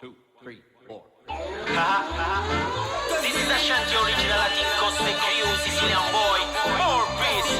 2, 3, 4. This is a shanty original Latin Costa Crew, Sicilian boy. More peace,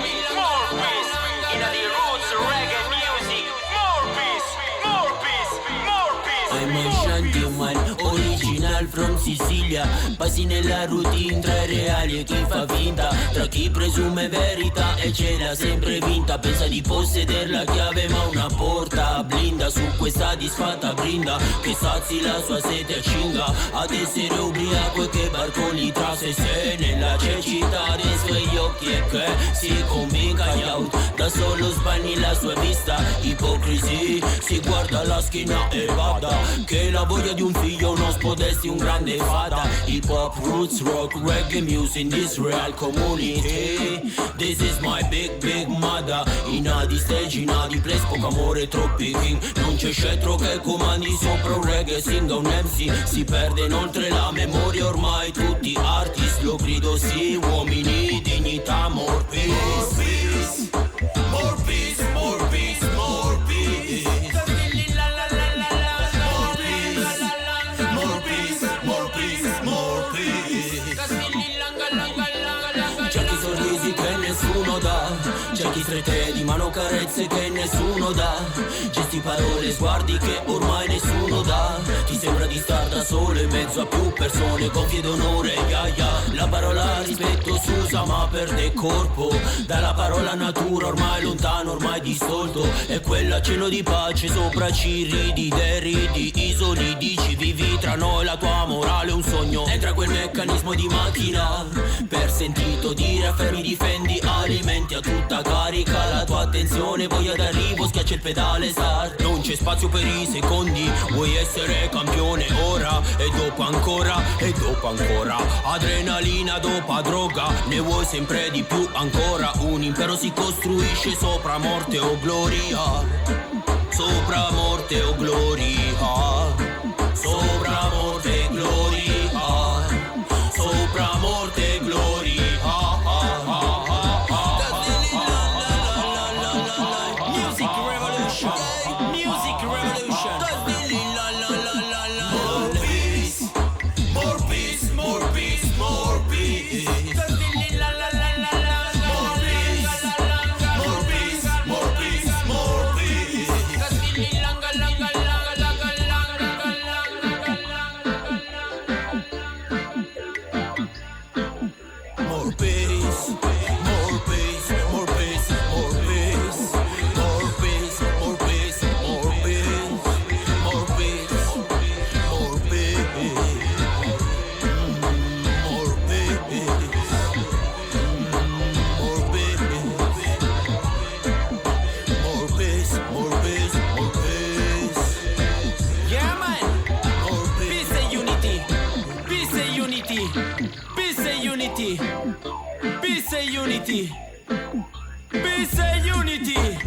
in the roots reggae music. More peace, more peace, more peace. I'm a shanty man, original from Sicilia. Passi nella routine tra i reali e chi fa finta, tra chi presume verità e ce l'ha sempre vinta. Pensa di possedere la chiave ma una porta blinda. Su questa disfatta brinda che sazi la sua sete a cinga ad essere ubriaco e che barconi trase se nella cecità dei suoi occhi e che si convinca yacht. Da solo sbagli la sua vista, ipocrisia, si guarda la schiena e bada che la voglia di un figlio non spodesti un grande fata. Hip hop, roots, rock, reggae music in this real community. This is my big mother. In a di stage, in a di place, poco amore, troppi king. Non c'è scettro che comandi sopra un reggae, singa un MC. Si perde inoltre la memoria, ormai tutti artist. Lo grido sì, uomini, dignità, more peace. More peace, more peace, more peace. C'è chi sorrisi che nessuno dà, c'è chi strette di mano carezze che nessuno dà, gesti, parole, sguardi che ormai nessuno dà. Ti sembra di star da solo in mezzo a più persone, gonfie d'onore, la parola rispetto s'usa ma perde corpo. Dalla parola natura ormai lontano, ormai distolto, è quella cielo di pace sopra ci ridi, deridi, isoli, dici vivi tra noi la tua morale, un sogno. Entra quel meccanismo di macchina, per sentito dire affermi, difendi, alimenti a tutta carica la tua attenzione, voglia d'arrivo, schiaccia il pedale start. Non c'è spazio per i secondi, vuoi essere campione ora e dopo ancora e dopo ancora. Adrenalina dopo droga, ne vuoi sempre di più ancora. Un impero si costruisce sopra morte o gloria, sopra morte o gloria, sopra morte e gloria, sopra morte e gloria. Music revolution, music revolution. More peace, more peace, more peace, more peace. Peace and unity. Peace and unity.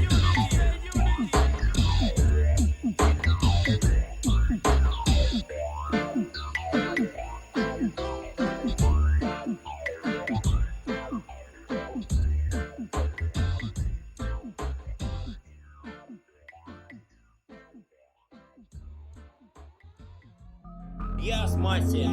Yes, Marcia.